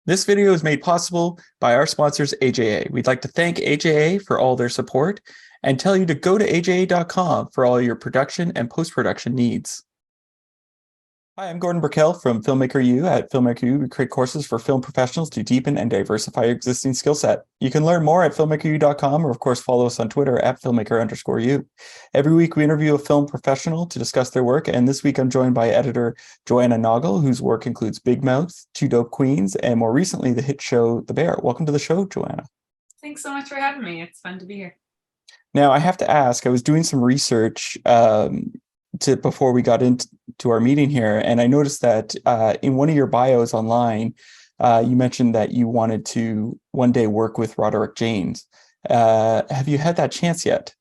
This video is made possible by our sponsors, AJA. We'd like to thank AJA for all their support and tell you to go to aja.com for all your production and post-production needs. Hi, I'm Gordon Burkell from Filmmaker U. At Filmmaker U, we create courses for film professionals to deepen and diversify your existing skill set. You can learn more at filmmakeru.com or, of course, follow us on Twitter at filmmaker_U. Every week, we interview a film professional to discuss their work, and this week I'm joined by editor Joanna Naugle, whose work includes Big Mouth, Two Dope Queens, and more recently, the hit show The Bear. Welcome to the show, Joanna. Thanks so much for having me. It's fun to be here. Now, I have to ask, I was doing some research before we got into our meeting here, and I noticed that in one of your bios online, you mentioned that you wanted to one day work with Roderick Jaynes. Have you had that chance yet?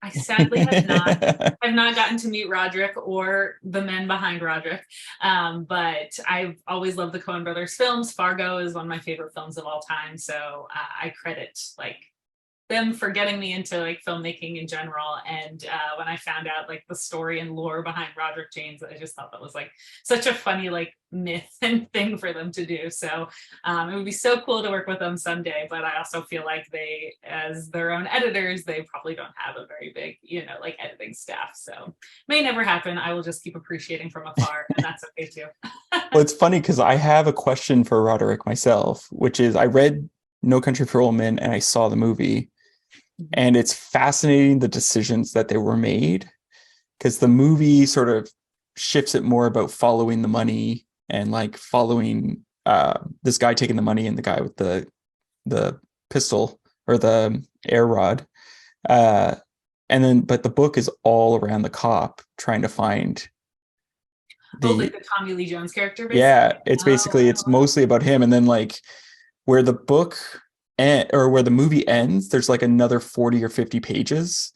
I sadly have not. I've not gotten to meet Roderick or the men behind Roderick, but I've always loved the Coen Brothers films. Fargo is one of my favorite films of all time, so I credit them for getting me into filmmaking in general. And when I found out the story and lore behind Roderick Jaynes, I just thought that was such a funny myth and thing for them to do. So it would be so cool to work with them someday, but I also feel like they, as their own editors, they probably don't have a very big editing staff, so may never happen. I will just keep appreciating from afar, and that's okay too. Well, it's funny because I have a question for Roderick myself, which is I read No Country for Old Men and I saw the movie. And it's fascinating the decisions that they were made, because the movie sort of shifts it more about following the money and following this guy taking the money and the guy with the pistol or the air rod. But the book is all around the cop trying to find the Tommy Lee Jones character, basically. Yeah, it's basically it's mostly about him, and then where the book where the movie ends, there's another 40 or 50 pages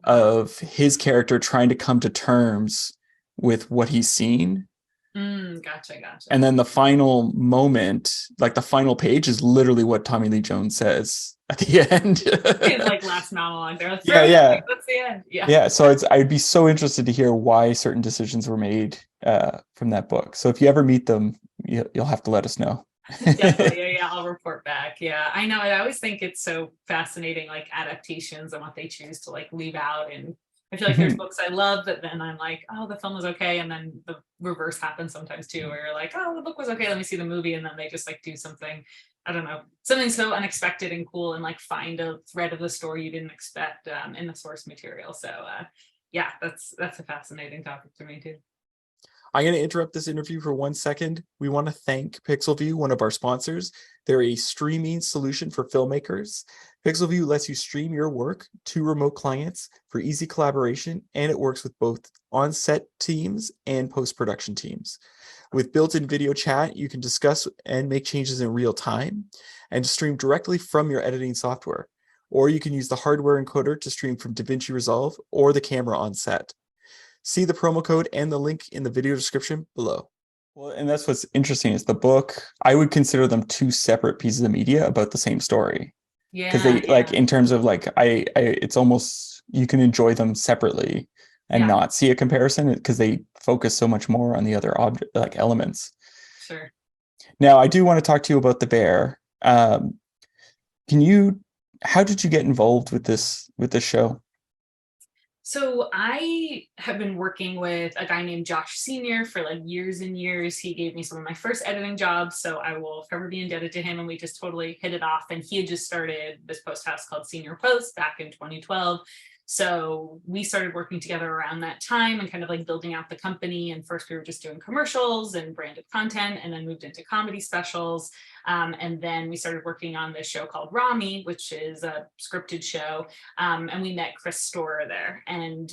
of his character trying to come to terms with what he's seen. Gotcha. And then the final moment, the final page, is literally what Tommy Lee Jones says at the end. His last monologue there. Yeah. That's the end. Yeah. So I'd be so interested to hear why certain decisions were made from that book. So if you ever meet them, you'll have to let us know. Definitely. Yeah, I'll report back. Yeah, I know. I always think it's so fascinating, adaptations and what they choose to leave out. And I feel there's books I love that then I'm oh, the film was okay, and then the reverse happens sometimes too, where you're oh, the book was okay, let me see the movie, and then they just do something, I don't know, something so unexpected and cool, and find a thread of the story you didn't expect in the source material. So yeah, that's a fascinating topic to me too. I'm going to interrupt this interview for 1 second. We want to thank PixelView, one of our sponsors. They're a streaming solution for filmmakers. PixelView lets you stream your work to remote clients for easy collaboration, and it works with both on-set teams and post-production teams. With built-in video chat, you can discuss and make changes in real time and stream directly from your editing software. Or you can use the hardware encoder to stream from DaVinci Resolve or the camera on set. See the promo code and the link in the video description below. Well, and that's what's interesting is the book, I would consider them two separate pieces of media about the same story. Yeah. Because they in terms of it's almost, you can enjoy them separately and not see a comparison, because they focus so much more on the other elements. Sure. Now, I do want to talk to you about The Bear. How did you get involved with this show? So I have been working with a guy named Josh Sr. for years and years. He gave me some of my first editing jobs, so I will forever be indebted to him, and we just totally hit it off. And he had just started this post house called Senior Post back in 2012. So we started working together around that time and kind of building out the company. And first we were just doing commercials and branded content, and then moved into comedy specials. And then we started working on this show called Ramy, which is a scripted show. And we met Chris Storer there, and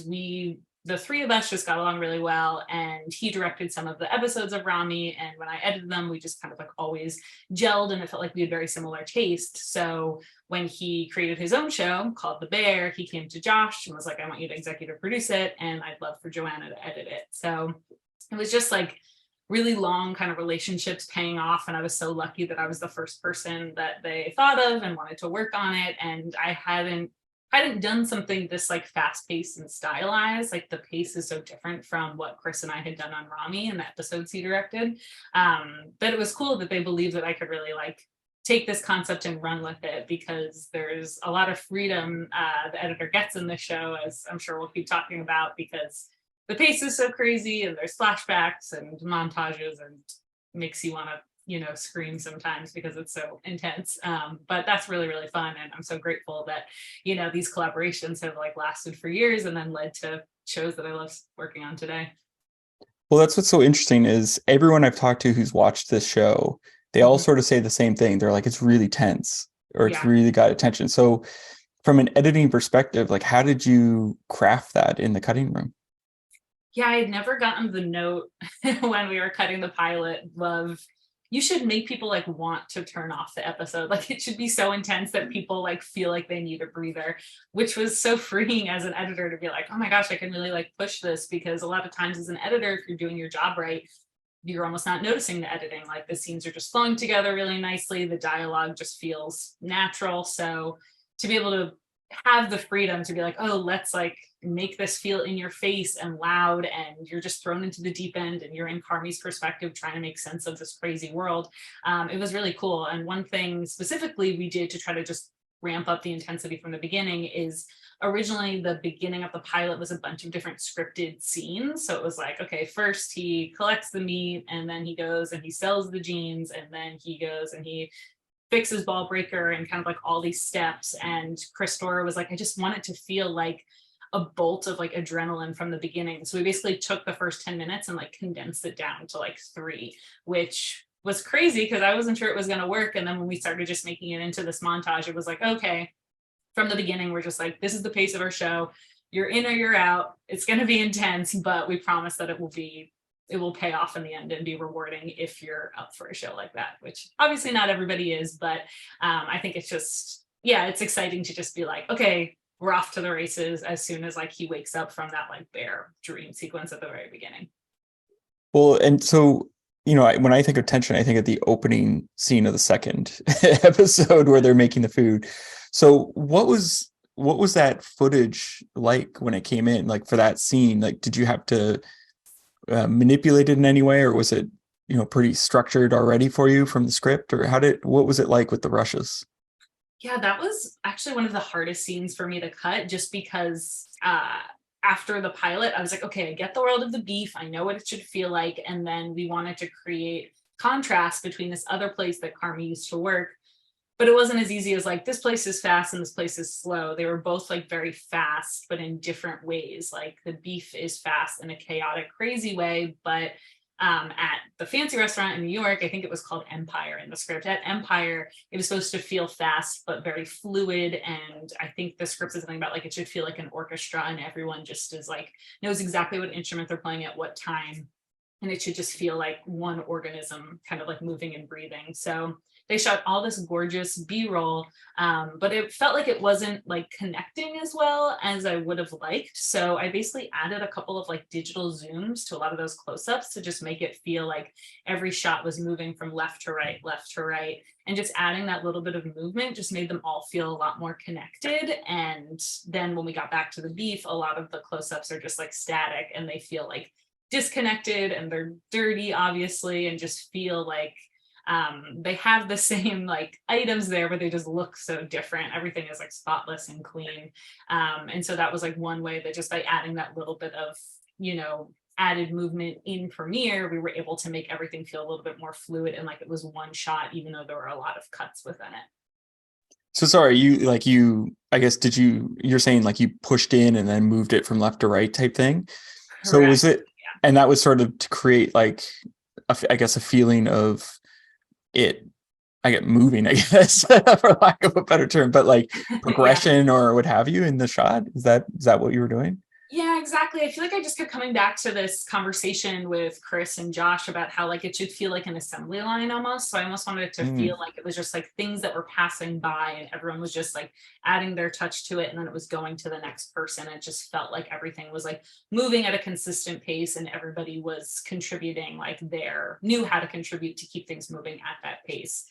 the three of us just got along really well, and he directed some of the episodes of Ramy, and when I edited them, we just kind of always gelled, and it felt like we had very similar taste. So when he created his own show called The Bear, he came to Josh and was I want you to executive produce it, and I'd love for Joanna to edit it. So it was just really long kind of relationships paying off, and I was so lucky that I was the first person that they thought of and wanted to work on it. And I hadn't hadn't done something this like fast paced and stylized. Like the pace is so different from what Chris and I had done on Ramy and the episodes he directed. But it was cool that they believed that I could really like take this concept and run with it, because there's a lot of freedom the editor gets in the show, as I'm sure we'll keep talking about, because the pace is so crazy and there's flashbacks and montages and makes you want to, you know, scream sometimes because it's so intense. But that's really, really fun. And I'm so grateful that, you know, these collaborations have like lasted for years and then led to shows that I love working on today. Well, that's what's so interesting is everyone I've talked to who's watched this show, they all sort of say the same thing. They're like, it's really tense or it's Yeah. really got attention. So from an editing perspective, like how did you craft that in the cutting room? Yeah, I had never gotten the note when we were cutting the pilot of, you should make people like want to turn off the episode. Like it should be so intense that people like feel like they need a breather, which was so freeing as an editor to be like, oh my gosh, I can really like push this, because a lot of times as an editor, if you're doing your job right, you're almost not noticing the editing. Like the scenes are just flowing together really nicely. The dialogue just feels natural. So to be able to have the freedom to be like, oh, let's like make this feel in your face and loud, and you're just thrown into the deep end and you're in Carmy's perspective trying to make sense of this crazy world. It was really cool. And one thing specifically we did to try to just ramp up the intensity from the beginning is originally the beginning of the pilot was a bunch of different scripted scenes. So it was like, okay, first he collects the meat, and then he goes and he sells the jeans, and then he goes and he fixes ball breaker, and kind of like all these steps. And Chris Dora was like, I just want it to feel like a bolt of like adrenaline from the beginning. So we basically took the first 10 minutes and like condensed it down to like 3, which was crazy because I wasn't sure it was going to work. And then when we started just making it into this montage, it was like, okay, from the beginning, we're just like, this is the pace of our show. You're in or you're out. It's going to be intense, but we promise that it will pay off in the end and be rewarding if you're up for a show like that, which obviously not everybody is, but I think it's just, yeah, it's exciting to just be like, okay, we're off to the races as soon as like he wakes up from that like bear dream sequence at the very beginning. Well, and so, you know, when I think of tension, I think of the opening scene of the second episode where they're making the food. So what was that footage like when it came in, like for that scene? Like, did you have to manipulate it in any way, or was it, you know, pretty structured already for you from the script, or what was it like with the rushes? Yeah, that was actually one of the hardest scenes for me to cut, just because after the pilot, I was like, okay, I get the world of the beef. I know what it should feel like. And then we wanted to create contrast between this other place that Carmy used to work. But it wasn't as easy as like, this place is fast and this place is slow. They were both like very fast, but in different ways. Like the beef is fast in a chaotic, crazy way, but at the fancy restaurant in New York, I think it was called Empire in the script. At Empire, it was supposed to feel fast, but very fluid. And I think the script is something about like, it should feel like an orchestra and everyone just is like, knows exactly what instrument they're playing at what time. And it should just feel like one organism kind of like moving and breathing. So they shot all this gorgeous B-roll, but it felt like it wasn't like connecting as well as I would have liked. So I basically added a couple of like digital zooms to a lot of those close-ups to just make it feel like every shot was moving from left to right. And just adding that little bit of movement just made them all feel a lot more connected. And then when we got back to the beef, a lot of the close-ups are just like static and they feel like disconnected and they're dirty, obviously, and just feel like they have the same like items there, but they just look so different. Everything is like spotless and clean. And so that was like one way that just by adding that little bit of, you know, added movement in Premiere, we were able to make everything feel a little bit more fluid and like it was one shot, even though there were a lot of cuts within it. So sorry, I guess, you're saying like you pushed in and then moved it from left to right type thing. So Correct. was it, and that was sort of to create like, I guess, a feeling of it, I get moving, I guess, for lack of a better term, but like progression or what have you in the shot. Is that what you were doing? Yeah, exactly. I feel like I just kept coming back to this conversation with Chris and Josh about how like it should feel like an assembly line almost. So I almost wanted it to feel like it was just like things that were passing by and everyone was just like adding their touch to it. And then it was going to the next person. It just felt like everything was like moving at a consistent pace and everybody was contributing, like knew how to contribute to keep things moving at that pace.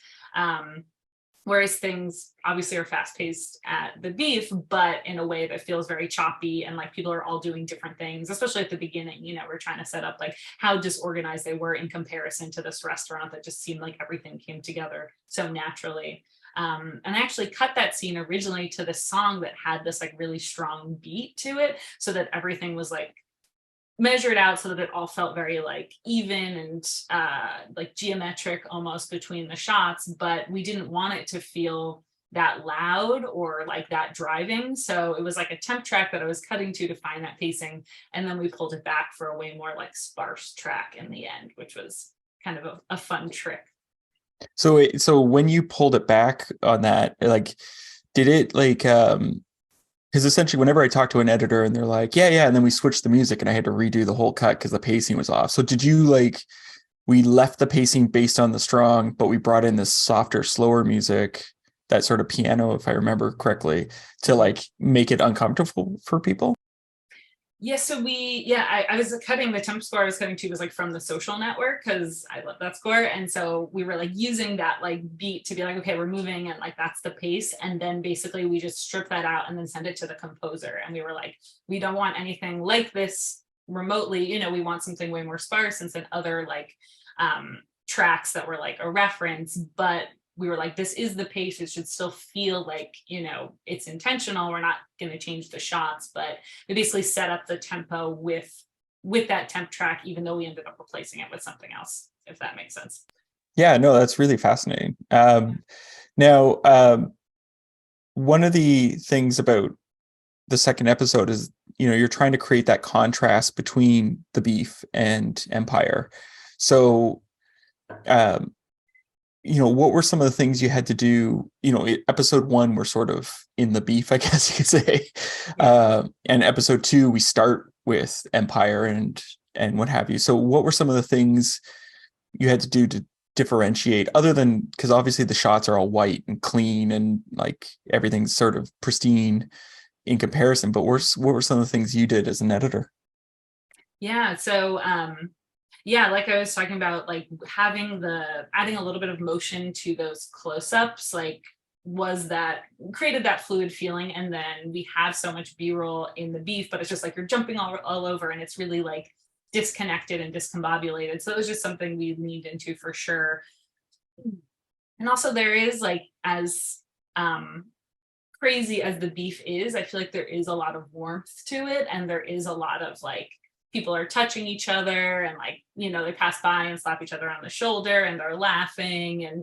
Whereas things obviously are fast paced at the beef, but in a way that feels very choppy, and like people are all doing different things, especially at the beginning. You know, we're trying to set up like how disorganized they were in comparison to this restaurant that just seemed like everything came together so naturally. And I actually cut that scene originally to this song that had this like really strong beat to it, so that everything was like measured out, so that it all felt very like even and like geometric almost between the shots, but we didn't want it to feel that loud or like that driving. So it was like a temp track that I was cutting to find that pacing. And then we pulled it back for a way more like sparse track in the end, which was kind of a fun trick. So when you pulled it back on that, like, did it like because essentially whenever I talk to an editor and they're like, yeah, and then we switched the music and I had to redo the whole cut because the pacing was off. So did you like, we left the pacing based on the strong, but we brought in this softer, slower music, that sort of piano, if I remember correctly, to like make it uncomfortable for people? Yeah, so I was cutting the temp score I was cutting to was like from The Social Network, because I love that score. And so we were like using that like beat to be like, okay, we're moving and like that's the pace. And then basically we just strip that out and then send it to the composer. And we were like, we don't want anything like this remotely, you know, we want something way more sparse, and send other like tracks that were like a reference, but we were like, this is the pace. It should still feel like, you know, it's intentional. We're not going to change the shots, but we basically set up the tempo with that temp track, even though we ended up replacing it with something else, if that makes sense. Yeah, no, that's really fascinating. Now, one of the things about the second episode is, you know, you're trying to create that contrast between the beef and Empire. So, you know, what were some of the things you had to do? You know, episode 1, we're sort of in the beef, I guess you could say. And episode 2, we start with Empire and what have you. So what were some of the things you had to do to differentiate, other than, because obviously the shots are all white and clean and like everything's sort of pristine in comparison, but what were some of the things you did as an editor? Yeah. So, yeah, like I was talking about, like adding a little bit of motion to those close-ups, like created that fluid feeling. And then we have so much B-roll in the beef, but it's just like you're jumping all over, and it's really like disconnected and discombobulated. So it was just something we leaned into for sure. And also there is like, as crazy as the beef is, I feel like there is a lot of warmth to it, and there is a lot of like people are touching each other, and like, you know, they pass by and slap each other on the shoulder and they're laughing, and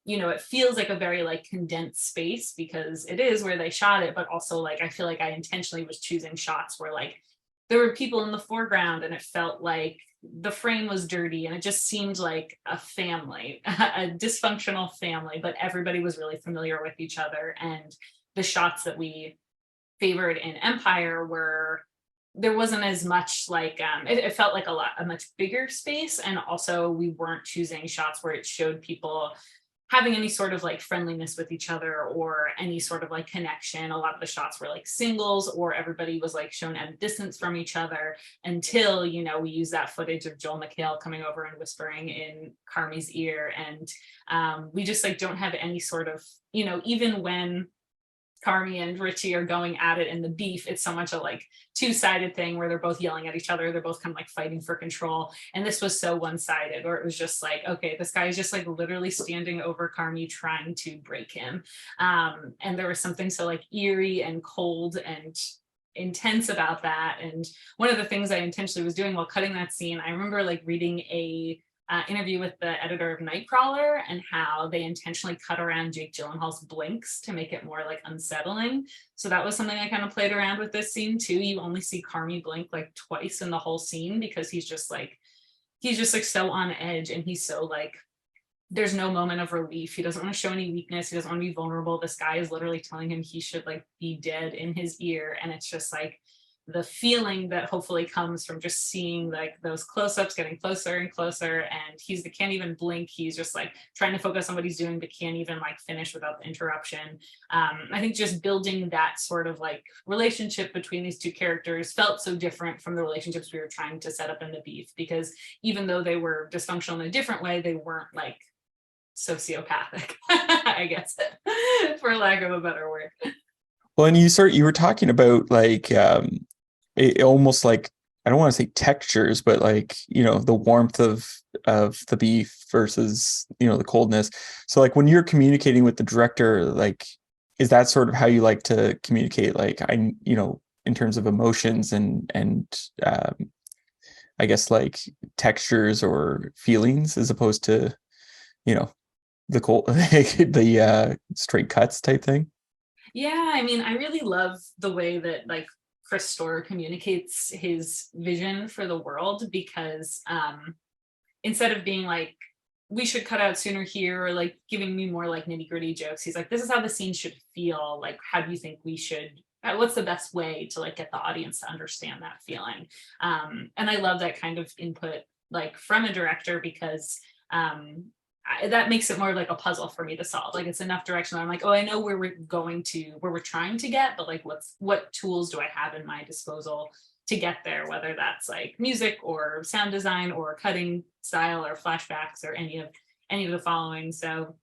you know, it feels like a very like condensed space because it is where they shot it. But also like I feel like I intentionally was choosing shots where like there were people in the foreground, and it felt like the frame was dirty, and it just seemed like a family, a dysfunctional family, but everybody was really familiar with each other. And the shots that we favored in Empire were, there wasn't as much like it felt like a much bigger space, and also we weren't choosing shots where it showed people having any sort of like friendliness with each other or any sort of like connection. A lot of the shots were like singles, or everybody was like shown at a distance from each other, until, you know, we use that footage of Joel McHale coming over and whispering in Carmy's ear. And we just like don't have any sort of, you know, even when Carmy and Richie are going at it in the beef, it's so much a like two-sided thing where they're both yelling at each other. They're both kind of like fighting for control. And this was so one-sided, where it was just like, okay, this guy is just like literally standing over Carmy trying to break him. And there was something so like eerie and cold and intense about that. And one of the things I intentionally was doing while cutting that scene, I remember like reading a interview with the editor of Nightcrawler, and how they intentionally cut around Jake Gyllenhaal's blinks to make it more like unsettling. So that was something I kind of played around with this scene too. You only see Carmy blink like twice in the whole scene, because he's just like so on edge, and he's so like, there's no moment of relief. He doesn't want to show any weakness. He doesn't want to be vulnerable. This guy is literally telling him he should like be dead in his ear. And it's just like the feeling that hopefully comes from just seeing like those close-ups getting closer and closer, and can't even blink. He's just like trying to focus on what he's doing, but can't even like finish without the interruption. I think just building that sort of like relationship between these two characters felt so different from the relationships we were trying to set up in the beef, because even though they were dysfunctional in a different way, they weren't like sociopathic, I guess, for lack of a better word. Well, and you were talking about like it almost like, I don't want to say textures, but like, the warmth of the beef versus, the coldness. So like when you're communicating with the director, like, is that sort of how you like to communicate? Like, in terms of emotions and I guess like textures or feelings as opposed to, you know, the cold, the straight cuts type thing. Yeah, I mean, I really love the way that like Chris Storer communicates his vision for the world, because instead of being like, we should cut out sooner here, or like giving me more like nitty gritty jokes, he's like, this is how the scene should feel. Like, how do you think we should, what's the best way to like get the audience to understand that feeling? And I love that kind of input like from a director, because that makes it more like a puzzle for me to solve. Like, it's enough direction that I'm like, oh, I know where we're trying to get, but like what tools do I have in my disposal to get there, whether that's like music or sound design or cutting style or flashbacks or any of the following. So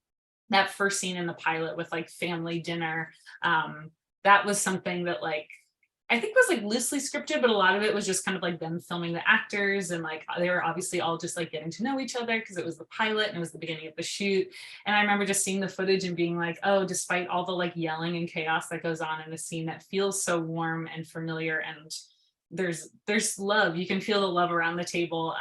that first scene in the pilot with like family dinner, that was something that like I think was like loosely scripted, but a lot of it was just kind of like them filming the actors, and like they were obviously all just like getting to know each other because it was the pilot and it was the beginning of the shoot. And I remember just seeing the footage and being like, oh, despite all the like yelling and chaos that goes on in a scene, that feels so warm and familiar, and there's love. You can feel the love around the table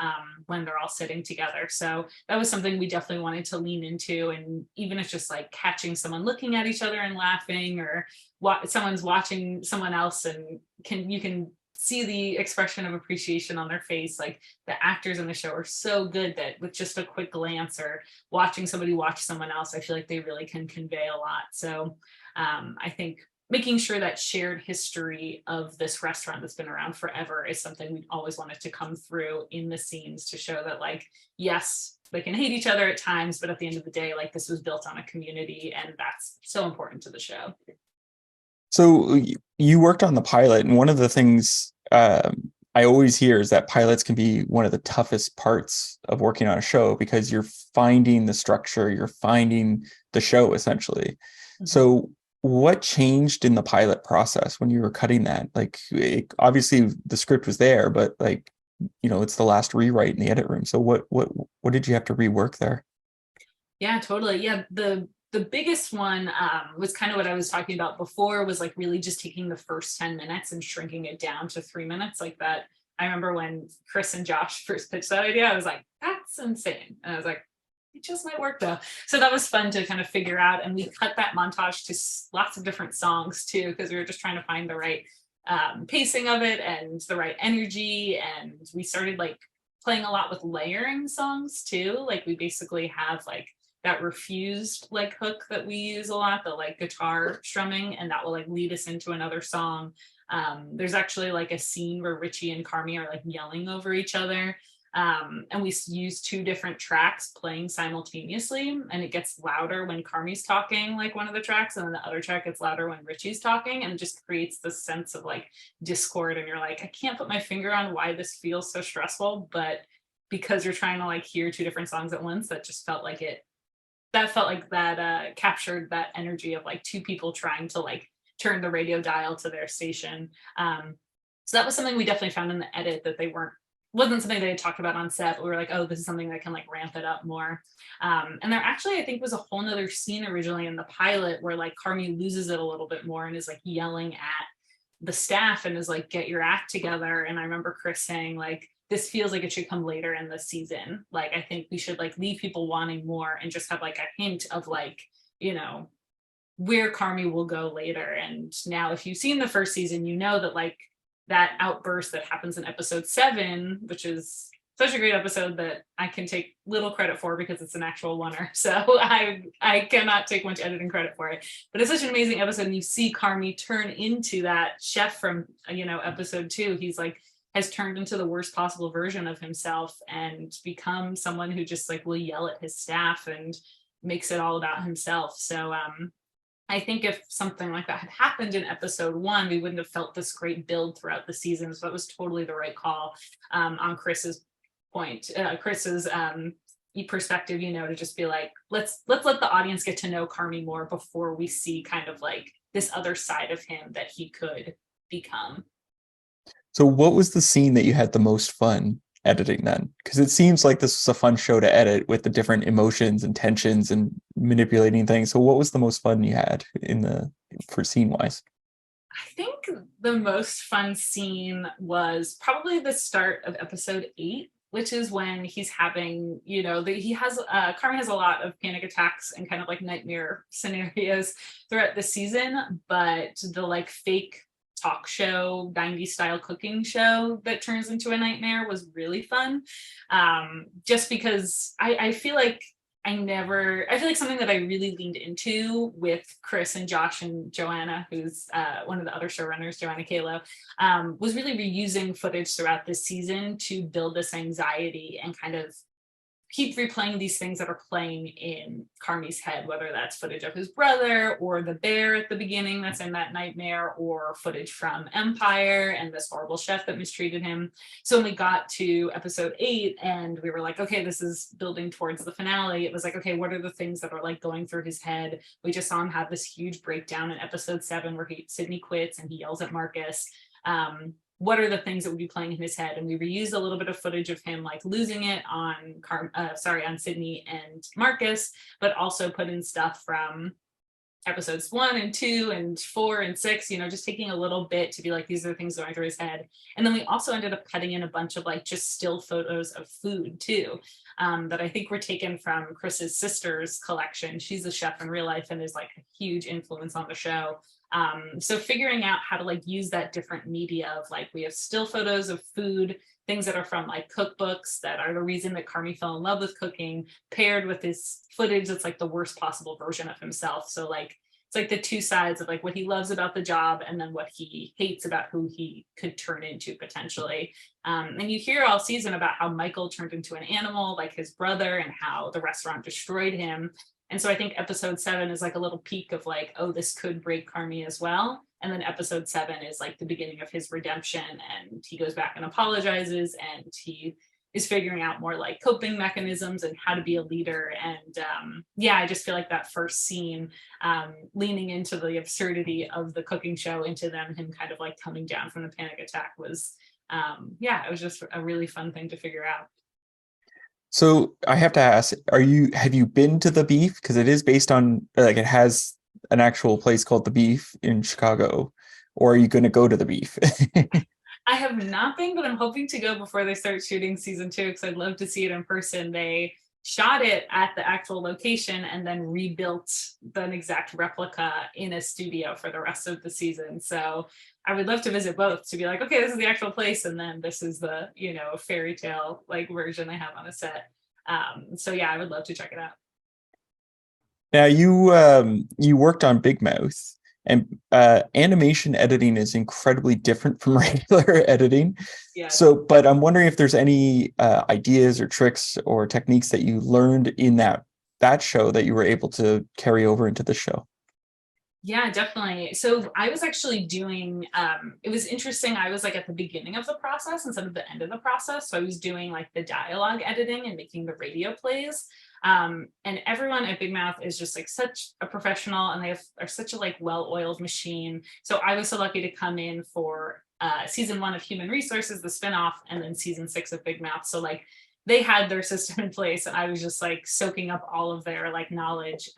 when they're all sitting together. So that was something we definitely wanted to lean into. And even if just like catching someone looking at each other and laughing, or someone's watching someone else and you can see the expression of appreciation on their face. Like, the actors in the show are so good that with just a quick glance or watching somebody watch someone else, I feel like they really can convey a lot. So I think making sure that shared history of this restaurant that's been around forever is something we always wanted to come through in the scenes, to show that like, yes, they can hate each other at times, but at the end of the day, like, this was built on a community, and that's so important to the show. So you worked on the pilot, and one of the things I always hear is that pilots can be one of the toughest parts of working on a show, because you're finding the structure, you're finding the show essentially. Mm-hmm. So what changed in the pilot process when you were cutting that? Like, obviously the script was there, but like, it's the last rewrite in the edit room. So what did you have to rework there? Yeah, totally. Yeah, the biggest one was kind of what I was talking about before, was like really just taking the first 10 minutes and shrinking it down to 3 minutes like that. I remember when Chris and Josh first pitched that idea, I was like, that's insane. And I was like, it just might work though. So that was fun to kind of figure out. And we cut that montage to lots of different songs too, because we were just trying to find the right pacing of it and the right energy. And we started like playing a lot with layering songs too. Like, we basically have like that refused like hook that we use a lot, the like guitar strumming, and that will like lead us into another song. There's actually like a scene where Richie and Carmy are like yelling over each other. And we use two different tracks playing simultaneously, and it gets louder when Carmy's talking, like one of the tracks, and then the other track gets louder when Richie's talking, and it just creates this sense of like discord. And you're like, I can't put my finger on why this feels so stressful, but because you're trying to like hear two different songs at once, that just felt like that captured that energy of like two people trying to like turn the radio dial to their station. So that was something we definitely found in the edit, that wasn't something they had talked about on set, but we were like, oh, this is something that can like ramp it up more. And there actually, I think, was a whole nother scene originally in the pilot where like Carmy loses it a little bit more and is like yelling at the staff and is like, get your act together. And I remember Chris saying like, this feels like it should come later in the season. Like, I think we should like leave people wanting more and just have like a hint of like, where Carmy will go later. And now if you've seen the first season, you know that like that outburst that happens in episode 7, which is such a great episode that I can take little credit for because it's an actual oneer. So I cannot take much editing credit for it, but it's such an amazing episode. And you see Carmy turn into that chef from, episode 2. He's like, has turned into the worst possible version of himself and become someone who just like will yell at his staff and makes it all about himself. So I think if something like that had happened in episode 1, we wouldn't have felt this great build throughout the season. So it was totally the right call on Chris's point, Chris's perspective, to just be like, let's let the audience get to know Carmy more before we see kind of like this other side of him that he could become. So what was the scene that you had the most fun editing then? Because it seems like this was a fun show to edit with the different emotions and tensions and manipulating things. So what was the most fun you had for scene wise? I think the most fun scene was probably the start of episode 8, which is when he's having, Carmen has a lot of panic attacks and kind of like nightmare scenarios throughout the season, but the like fake talk show, 90s style cooking show that turns into a nightmare was really fun. Just because I feel like I feel like something that I really leaned into with Chris and Josh and Joanna, who's one of the other showrunners, Joanna Kalo, was really reusing footage throughout this season to build this anxiety and kind of keep replaying these things that are playing in Carmy's head, whether that's footage of his brother or the bear at the beginning that's in that nightmare, or footage from Empire and this horrible chef that mistreated him. So when we got to episode 8 and we were like, okay, this is building towards the finale, it was like, okay, what are the things that are like going through his head? We just saw him have this huge breakdown in episode 7 where Sydney quits and he yells at Marcus. What are the things that would be playing in his head? And we reused a little bit of footage of him like losing it on Sydney and Marcus, but also put in stuff from episodes 1 and 2 and 4 and 6, just taking a little bit to be like, these are the things going through his head. And then we also ended up cutting in a bunch of like just still photos of food too, that I think were taken from Chris's sister's collection. She's a chef in real life and is like a huge influence on the show. So figuring out how to like use that different media of like, we have still photos of food, things that are from like cookbooks that are the reason that Carmy fell in love with cooking, paired with this footage that's like the worst possible version of himself. So like, it's like the two sides of like what he loves about the job and then what he hates about who he could turn into potentially. And you hear all season about how Michael turned into an animal, like his brother, and how the restaurant destroyed him. And so I think episode 7 is like a little peek of like, oh, this could break Carmy as well. And then episode 7 is like the beginning of his redemption, and he goes back and apologizes, and he is figuring out more like coping mechanisms and how to be a leader. And I just feel like that first scene, leaning into the absurdity of the cooking show into him kind of like coming down from the panic attack was, it was just a really fun thing to figure out. So I have to ask, have you been to the Beef? Because it is based on like it has an actual place called the Beef in Chicago, or are you going to go to the Beef? I have not been, but I'm hoping to go before they start shooting season 2 because I'd love to see it in person. They shot it at the actual location and then rebuilt an exact replica in a studio for the rest of the season. So I would love to visit both to be like, okay, this is the actual place, and then this is the fairy tale like version they have on a set. I would love to check it out. Now you worked on Big Mouth, and animation editing is incredibly different from regular editing. Yeah. So, but I'm wondering if there's any ideas or tricks or techniques that you learned in that show that you were able to carry over into the show. Yeah, definitely. So I was actually doing, it was interesting. I was like at the beginning of the process instead of the end of the process. So I was doing like the dialogue editing and making the radio plays. And everyone at Big Mouth is just like such a professional, and are such a like well-oiled machine. So I was so lucky to come in for season 1 of Human Resources, the spinoff, and then season 6 of Big Mouth. So like they had their system in place, and I was just like soaking up all of their like knowledge.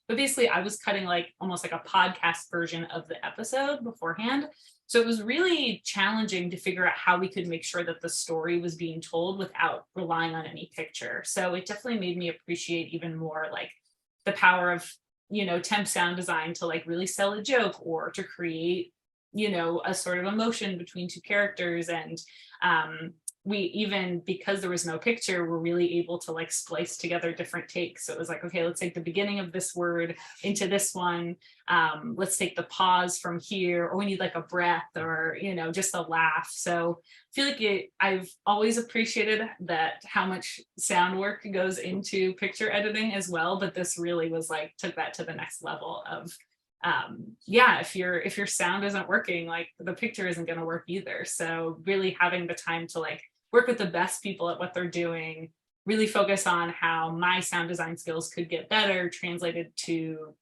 But basically I was cutting like almost like a podcast version of the episode beforehand. So it was really challenging to figure out how we could make sure that the story was being told without relying on any picture. So it definitely made me appreciate even more like the power of, temp sound design to like really sell a joke or to create, a sort of emotion between two characters. And we even, because there was no picture, we're really able to like splice together different takes. So it was like, okay, let's take the beginning of this word into this one. Let's take the pause from here, or we need like a breath or, just a laugh. So I feel like I've always appreciated that how much sound work goes into picture editing as well. But this really was like, took that to the next level of, if your sound isn't working, like the picture isn't going to work either. So really having the time to like work with the best people at what they're doing, really focus on how my sound design skills could get better translated to,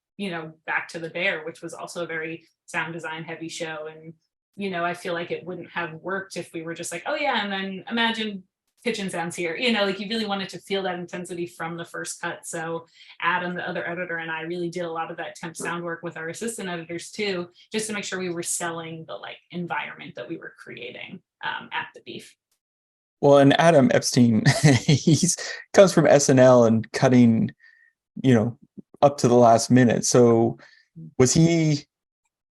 back to the bear, which was also a very sound design heavy show. And, I feel like it wouldn't have worked if we were just like, oh yeah, and then imagine kitchen sounds here, like you really wanted to feel that intensity from the first cut. So Adam, the other editor, and I really did a lot of that temp sound work with our assistant editors too, just to make sure we were selling the like environment that we were creating at the beef. Well, and Adam Epstein, he's comes from SNL and cutting, up to the last minute. So was he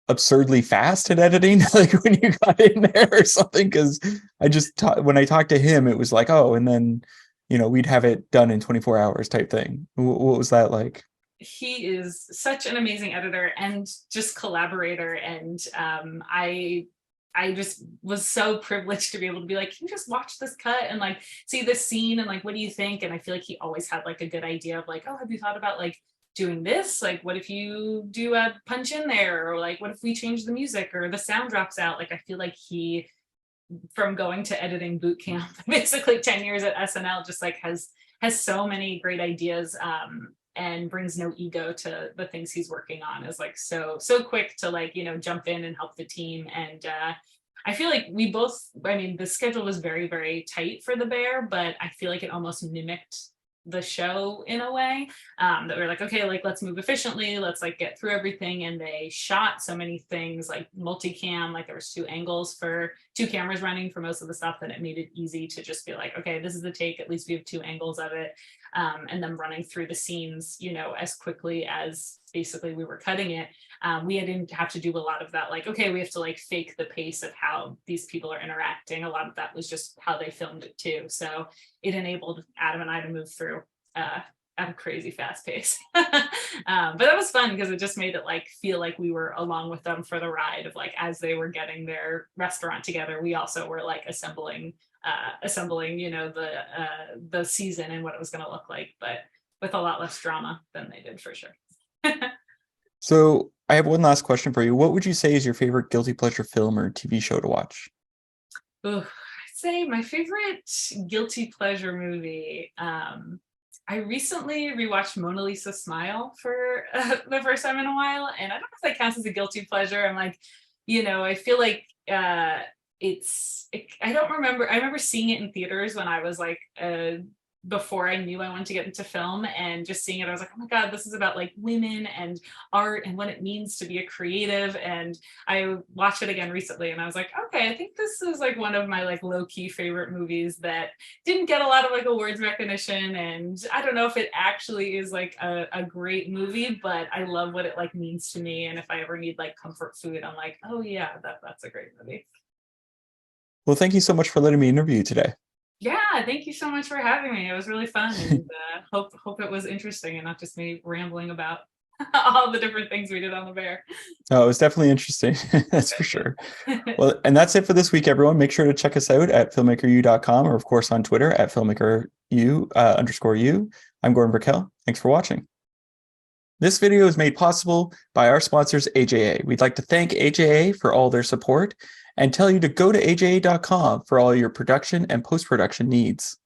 absurdly fast at editing, like when you got in there or something? Because when I talked to him, it was like, oh, and then we'd have it done in 24 hours type thing. What was that like? He is such an amazing editor and just collaborator, and I just was so privileged to be able to be like, can you just watch this cut and like see this scene and like what do you think? And I feel like he always had like a good idea of like, oh, have you thought about like doing this? Like, what if you do a punch in there? Or like, what if we change the music or the sound drops out? Like, I feel like he, from going to editing boot camp, basically 10 years at SNL, just like has so many great ideas and brings no ego to the things he's working on, is like so quick to like, jump in and help the team. And I feel like we both, the schedule was very, very tight for the bear, but I feel like it almost mimicked the show in a way, that we're like, okay, like let's move efficiently, let's like get through everything. And they shot so many things like multicam, like there was two cameras running for most of the stuff, that it made it easy to just be like, okay, this is the take, at least we have two angles of it, and then running through the scenes, as quickly as basically we were cutting it. We didn't have to do a lot of that, like, okay, we have to like fake the pace of how these people are interacting. A lot of that was just how they filmed it too. So it enabled Adam and I to move through at a crazy fast pace. But that was fun because it just made it like feel like we were along with them for the ride of like, as they were getting their restaurant together, we also were like assembling the season and what it was going to look like, but with a lot less drama than they did, for sure. So I have one last question for you. What would you say is your favorite guilty pleasure film or TV show to watch? I'd say my favorite guilty pleasure movie. I recently rewatched Mona Lisa Smile for the first time in a while, and I don't know if that counts as a guilty pleasure. I'm like, I feel like I don't remember. I remember seeing it in theaters when I was like before I knew I wanted to get into film, and just seeing it, I was like, oh my God, this is about like women and art and what it means to be a creative. And I watched it again recently and I was like, okay, I think this is like one of my like low-key favorite movies that didn't get a lot of like awards recognition. And I don't know if it actually is like a great movie, but I love what it like means to me. And if I ever need like comfort food, I'm like, oh yeah, that's a great movie. Well, thank you so much for letting me interview you today. Yeah, thank you so much for having me. It was really fun, and hope it was interesting and not just me rambling about all the different things we did on the bear. Oh, it was definitely interesting. That's for sure. Well, and that's it for this week, everyone. Make sure to check us out at filmmakeru.com, or of course on Twitter at filmmakeru _u. I'm Gordon Brickell. Thanks for watching. This video is made possible by our sponsors, AJA. We'd like to thank AJA for all their support and tell you to go to aja.com for all your production and post-production needs.